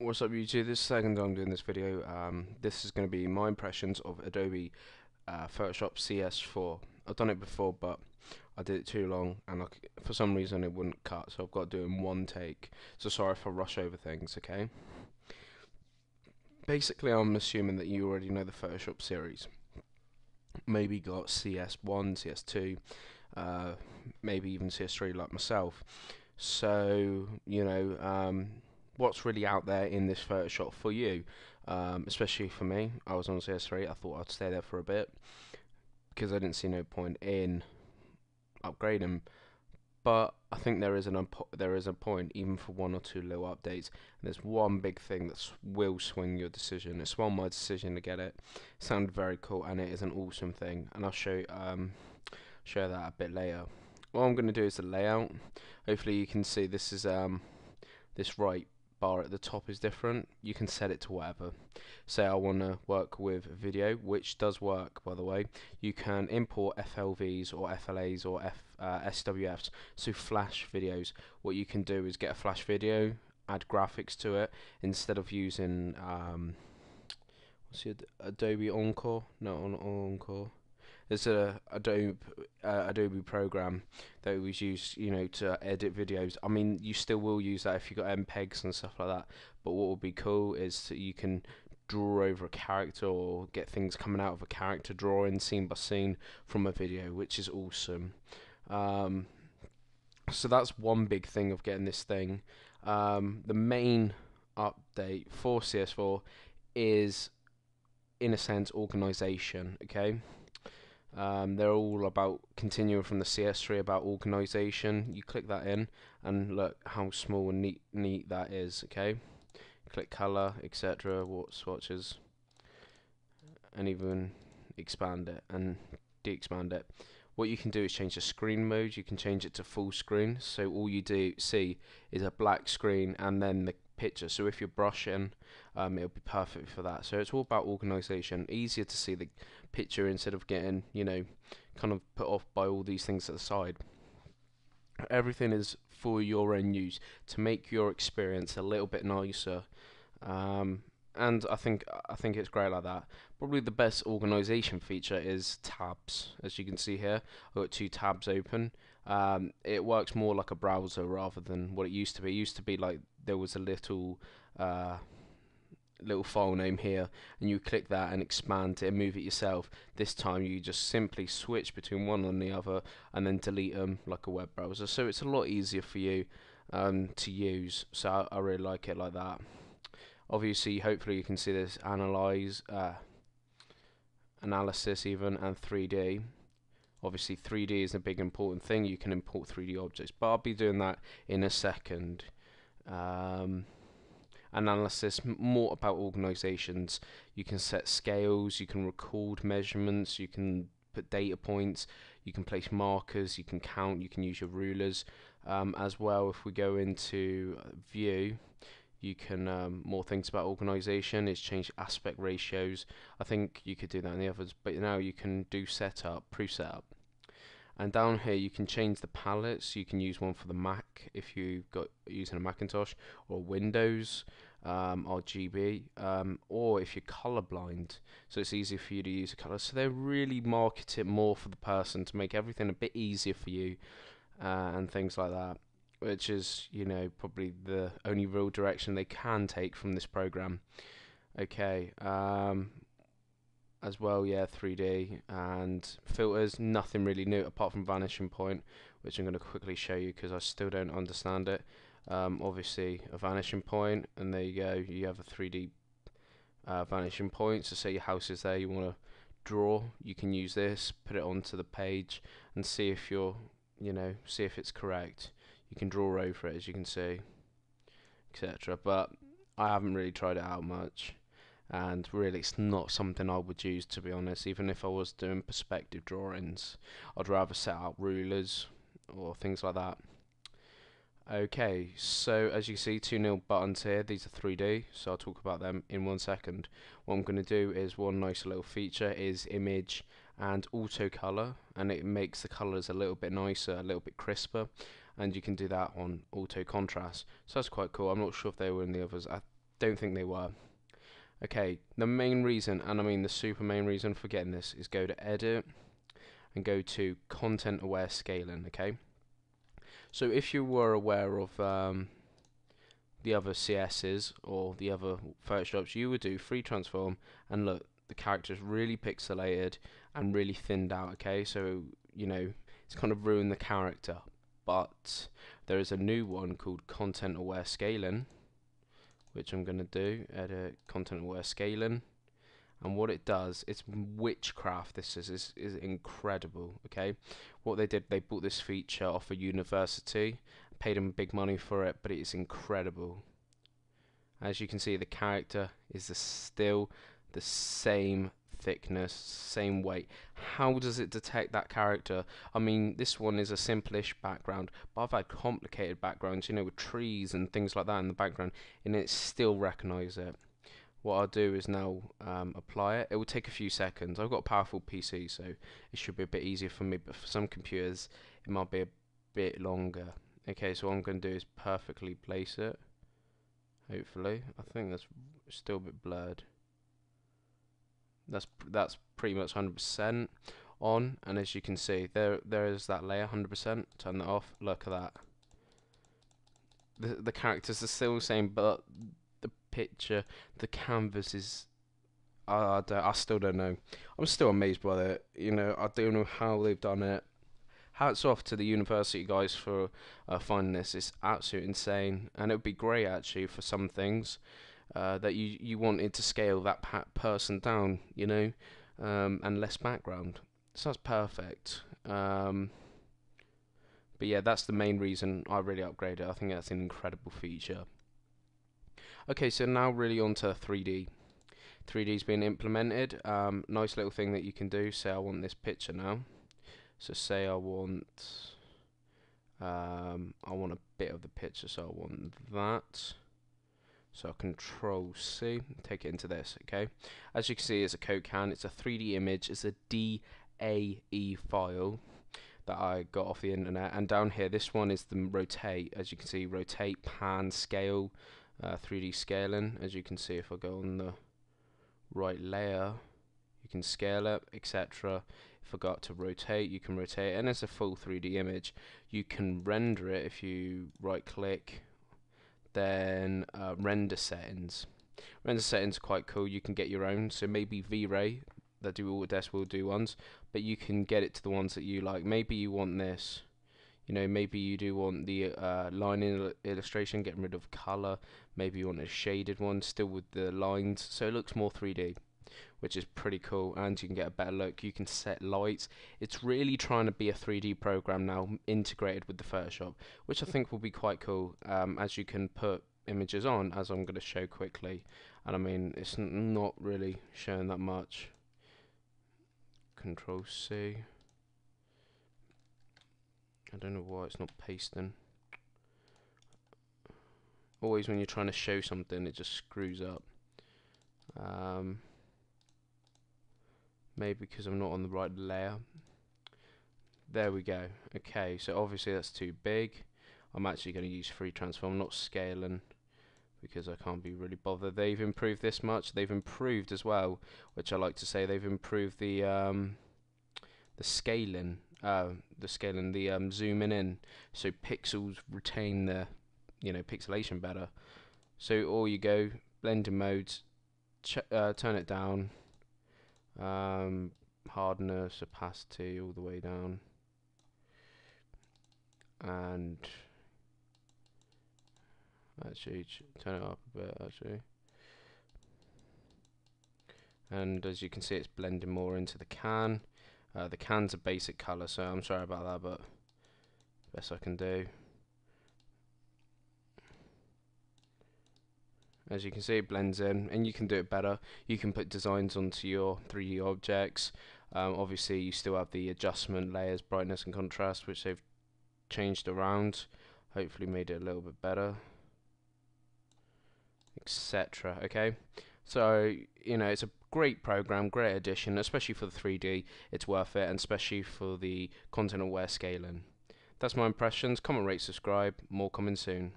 What's up YouTube? This is the second time I'm doing this video. This is going to be my impressions of Adobe Photoshop CS4. I've done it before, but I did it too long and for some reason it wouldn't cut, so I've got to do it in one take. So sorry if I rush over things, okay? Basically, I'm assuming that you already know the Photoshop series. Maybe got CS1, CS2, uh, maybe even CS3 like myself. So, what's really out there in this Photoshop for you? Especially for me, I was on CS3. I thought I'd stay there for a bit because I didn't see no point in upgrading. But I think there is a point, even for one or two little updates. And there's one big thing that will swing your decision. It swung my decision to get it. It sounded very cool, and it is an awesome thing. And I'll show that a bit later. What I'm going to do is the layout. Hopefully you can see this is this right bar at the top is different. You can set it to whatever. Say I want to work with video, which does work by the way. You can import FLVs or FLAs or SWFs, so flash videos. What you can do is get a flash video, add graphics to it instead of using what's it, Adobe Encore? No, on Encore. There's a Adobe program that was used, to edit videos. I mean, you still will use that if you got MPEGs and stuff like that. But what would be cool is that you can draw over a character or get things coming out of a character drawing scene by scene from a video, which is awesome. So that's one big thing of getting this thing. The main update for CS4 is, in a sense, organization. Okay. They're all about continuing from the CS3 about organization. You click that in and look how small and neat that is. Okay, click color, etc. What swatches, and even expand it and de-expand it. What you can do is change the screen mode. You can change it to full screen, so all you do see is a black screen and then the picture. So if you're brushing, it'll be perfect for that. So it's all about organization. Easier to see the picture instead of getting, kind of put off by all these things at the side. Everything is for your own use to make your experience a little bit nicer. And I think it's great like that. Probably the best organization feature is tabs. As you can see here, I've got two tabs open. It works more like a browser rather than what it used to be. It used to be like there was a little file name here, and you click that and expand it and move it yourself. This time you just simply switch between one and the other and then delete them like a web browser. So it's a lot easier for you to use. So I really like it like that. Obviously, hopefully you can see this analysis even, and 3D. Obviously 3D is a big important thing. You can import 3D objects, but I'll be doing that in a second. Analysis, more about organizations. You can set scales, you can record measurements, you can put data points, you can place markers, you can count, you can use your rulers. As well, if we go into view, you can more things about organization is change aspect ratios. I think you could do that in the others, but now you can do setup, pre-setup. And down here you can change the palettes. You can use one for the Mac if you've got using a Macintosh, or Windows, RGB, or if you're colorblind, so it's easier for you to use a color. So they really market it more for the person to make everything a bit easier for you, and things like that, which is, probably the only real direction they can take from this program. Okay, as well, yeah, 3D and filters, nothing really new apart from vanishing point, which I'm going to quickly show you because I still don't understand it. Obviously a vanishing point, and there you go, you have a 3D vanishing point. So say your house is there, you want to draw, you can use this, put it onto the page and see if you're, see if it's correct. You can draw over it, as you can see, etc. But I haven't really tried it out much, and really it's not something I would use, to be honest. Even if I was doing perspective drawings, I'd rather set out rulers or things like that. Okay, so as you see, two little buttons here. These are 3D, so I'll talk about them in 1 second. What I'm going to do is, one nice little feature is image and auto color, and it makes the colors a little bit nicer, a little bit crisper, and you can do that on auto contrast. So that's quite cool. I'm not sure if they were in the others. Don't think they were. Okay, the main reason, and I mean the super main reason for getting this, is go to Edit and go to Content Aware Scaling. Okay, so if you were aware of the other CSs or the other Photoshops, you would do free transform, and look, the character's really pixelated and really thinned out. Okay, so you know it's kind of ruined the character, but there is a new one called Content Aware Scaling, which I'm going to do, Edit Content Aware Scaling, and what it does, it's witchcraft. This is incredible. Okay, what they did, they bought this feature off a university, paid them big money for it, but it is incredible. As you can see, the character is still the same thickness, same weight. How does it detect that character? I mean, this one is a simplish background, but I've had complicated backgrounds, you know, with trees and things like that in the background, and it still recognises it. What I'll do is now apply it. It will take a few seconds. I've got a powerful PC, so it should be a bit easier for me, but for some computers it might be a bit longer. Okay, so what I'm going to do is perfectly place it, hopefully. I think that's still a bit blurred. That's pretty much 100% on, and as you can see, there is that layer 100%. Turn that off. Look at that. The characters are still the same, but the picture, the canvas is. I still don't know. I'm still amazed by it. You know, I don't know how they've done it. Hats off to the university guys for finding this. It's absolutely insane, and it would be great actually for some things. That you wanted to scale that person down, you know, and less background. So that's perfect. But yeah, that's the main reason I really upgraded. I think that's an incredible feature. Okay, so now really on to 3D. 3D's been implemented. Nice little thing that you can do. Say I want this picture now. So say I want a bit of the picture. So I want that. So Control C, take it into this. Okay, as you can see, it's a code can. It's a 3D image. It's a DAE file that I got off the internet. And down here, this one is the rotate. As you can see, rotate, pan, scale, 3D scaling. As you can see, if I go on the right layer, you can scale it, etc. If I go up to rotate, you can rotate, and it's a full 3D image. You can render it if you right-click. Then render settings. Render settings are quite cool. You can get your own. So maybe V-Ray, that do Autodesk will do ones, but you can get it to the ones that you like. Maybe you want this. You know, maybe you do want the line illustration, getting rid of color. Maybe you want a shaded one, still with the lines, so it looks more 3D, which is pretty cool, and you can get a better look. You can set lights. It's really trying to be a 3D program now, integrated with the Photoshop, which I think will be quite cool, as you can put images on, as I'm going to show quickly. And I mean, it's not really showing that much. Control C. I don't know why it's not pasting. Always when you're trying to show something, it just screws up. Maybe because I'm not on the right layer. There we go. Okay, so obviously that's too big. I'm actually going to use free transform, not scaling, because I can't be really bothered. They've improved this much. They've improved as well, which I like to say. They've improved the scaling, the zooming in, so pixels retain the, you know, pixelation better. So all you go, blending modes, turn it down. Hardness, opacity, all the way down, and actually turn it up a bit actually. And as you can see, it's blending more into the can. The can's a basic color, so I'm sorry about that, but best I can do. As you can see, it blends in, and you can do it better. You can put designs onto your 3D objects. Obviously, you still have the adjustment layers, brightness and contrast, which they've changed around. Hopefully made it a little bit better, etc. Okay, so you know, it's a great program, great addition, especially for the 3D. It's worth it, and especially for the content aware scaling. That's my impressions. Comment, rate, subscribe. More coming soon.